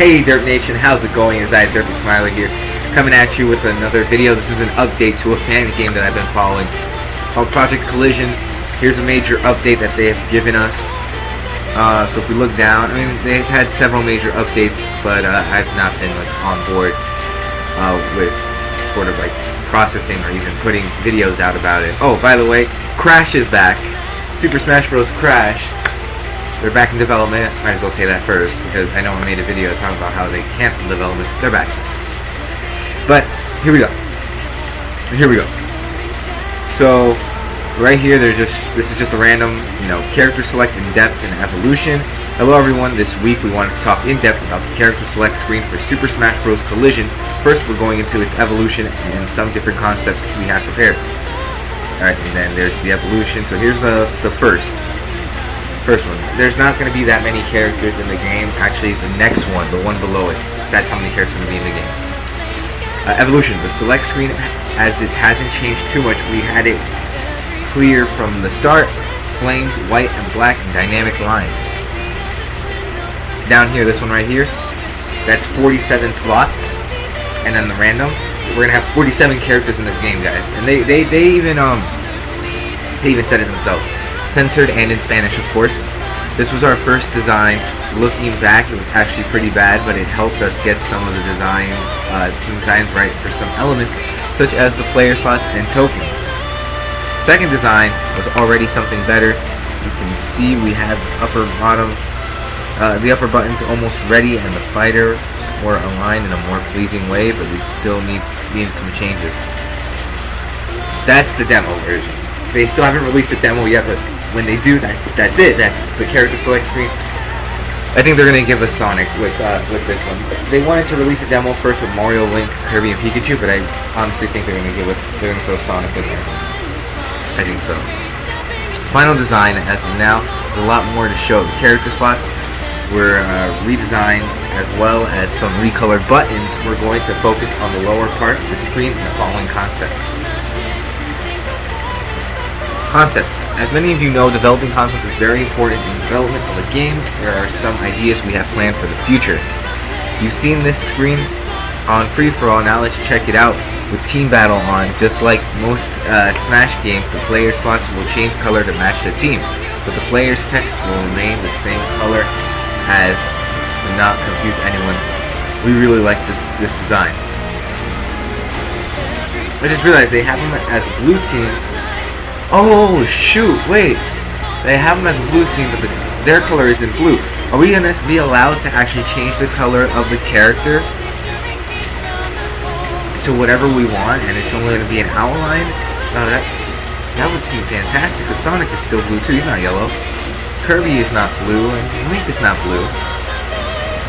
Hey Derp Nation, how's it going? It's Derpy Smiler here, coming at you with another video. This is an update to a fan game that I've been following called Project Collision. Here's a major update that they have given us. So if we look down, I mean, they've had several major updates, but I've not been on board with sort of processing or even putting videos out about it. Oh, by the way, Crash is back. Super Smash Bros. Crash. They're back in development. Might as well say that first, because I know I made a video talking about how they canceled development. They're back. But, here we go. So, right here, this is just a random, character select in depth and evolution. Hello everyone, this week we wanted to talk in depth about the character select screen for Super Smash Bros. Collision. First, we're going into its evolution and some different concepts we have prepared. Alright, and then there's the evolution. So here's the first one. There's not going to be that many characters in the game. Actually, the next one, the one below it, that's how many characters are going to be in the game. Evolution. The select screen, as it hasn't changed too much, we had it clear from the start. Flames, white and black, and dynamic lines. Down here, this one right here, that's 47 slots. And then the random, we're going to have 47 characters in this game, guys. And they even said it themselves. Censored and in Spanish, of course. This was our first design. Looking back, it was actually pretty bad, but it helped us get some of the designs right for some elements, such as the player slots and tokens. Second design was already something better. You can see we have the upper buttons almost ready, and the fighters were aligned in a more pleasing way, but we still needed some changes. That's the demo version. They still haven't released a demo yet, but when they do, that's it. That's the character select screen. I think they're gonna give us Sonic with this one. They wanted to release a demo first with Mario, Link, Kirby, and Pikachu, but I honestly think they're gonna throw Sonic in there. I think so. Final design as of now, there's a lot more to show. The character slots were redesigned, as well as some recolored buttons. We're going to focus on the lower part of the screen and the following concept. As many of you know, developing concepts is very important in the development of a game. There are some ideas we have planned for the future. You've seen this screen on free-for-all, now let's check it out with Team Battle on. Just like most Smash games, the player slots will change color to match the team, but the player's text will remain the same color as to not confuse anyone. We really like this design. I just realized they have them as a blue team. Oh shoot, wait. They have them as a blue team, but their color is in blue. Are we going to be allowed to actually change the color of the character to whatever we want, and it's only going to be an outline? No, that would seem fantastic, because Sonic is still blue too. He's not yellow. Kirby is not blue, and Link is not blue.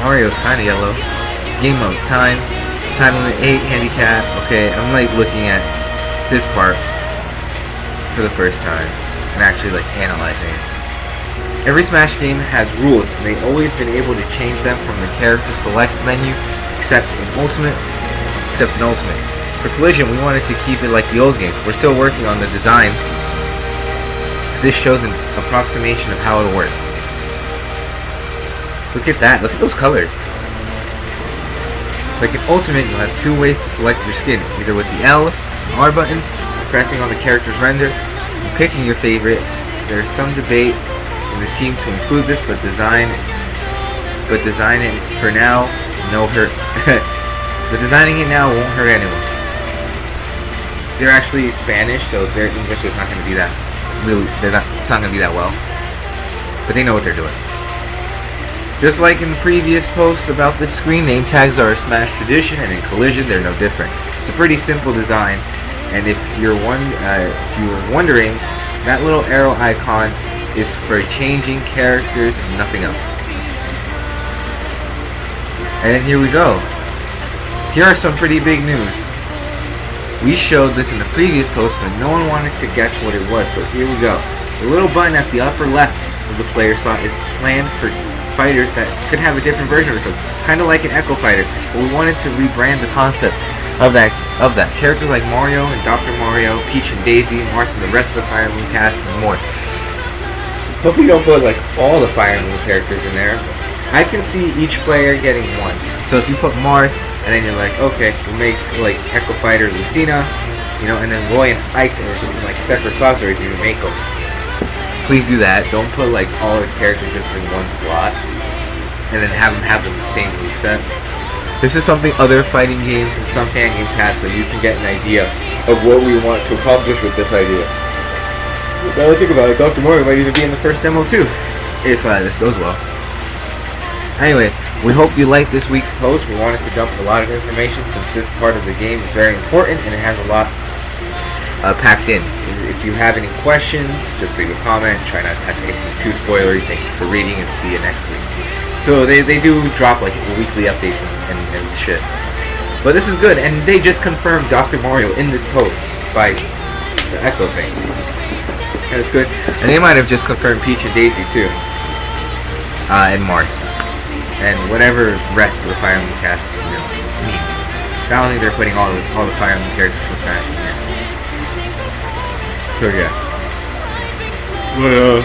Mario's kind of yellow. Game mode, time limit 8, handicap. Okay, I'm looking at this part for the first time and actually analyzing it. Every Smash game has rules, and they've always been able to change them from the character select menu, except in Ultimate. For Collision, we wanted to keep it like the old games. We're still working on the design. This shows an approximation of how it'll work. Look at that, look at those colors. Like in Ultimate, you'll have two ways to select your skin, either with the L and R buttons, pressing on the character's render, and picking your favorite. There's some debate in the team to include this, but designing it for now, no hurt. But designing it now won't hurt anyone. They're actually Spanish, so their English is not going to be that it's not going to be that well. But they know what they're doing. Just like in the previous post about this screen, name tags are a Smash tradition, and in Collision they're no different. It's a pretty simple design. And if you were wondering, that little arrow icon is for changing characters and nothing else. And then here we go. Here are some pretty big news. We showed this in the previous post, but no one wanted to guess what it was, so here we go. The little button at the upper left of the player slot is planned for fighters that could have a different version of themselves, kind of like an Echo Fighter, but we wanted to rebrand the concept of that. Characters like Mario and Dr. Mario, Peach and Daisy, Marth and the rest of the Fire Emblem cast, and more. Hope we don't put all the Fire Emblem characters in there. I can see each player getting one. So if you put Marth, and then you're like, okay, we'll make like Echo Fighter Lucina, you know, and then Roy and Ike are just in like separate slots, or if you make them. Please do that. Don't put like all his characters just in one slot, and then have them have the same moveset. This is something other fighting games and some fan games have, so you can get an idea of what we want to accomplish with this idea. Now I think about it, Dr. Mario might even be in the first demo too, if this goes well. Anyway, we hope you liked this week's post. We wanted to dump a lot of information since this part of the game is very important and it has a lot packed in. If you have any questions, just leave a comment. Try not to have anything too spoilery. Thank you for reading and see you next week. So they do drop like weekly updates and shit. But this is good, and they just confirmed Dr. Mario in this post by the Echo thing. That's good. And they might have just confirmed Peach and Daisy too. And Marth. And whatever rest of the Fire Emblem cast, you know, means. I don't think they're putting all the Fire Emblem characters from Smash in there. So yeah. But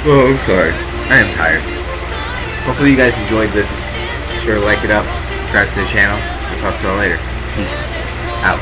oh, I'm sorry. I am tired. Hopefully you guys enjoyed this. Be sure to like it up, subscribe to the channel. I'll talk to you all later. Peace out.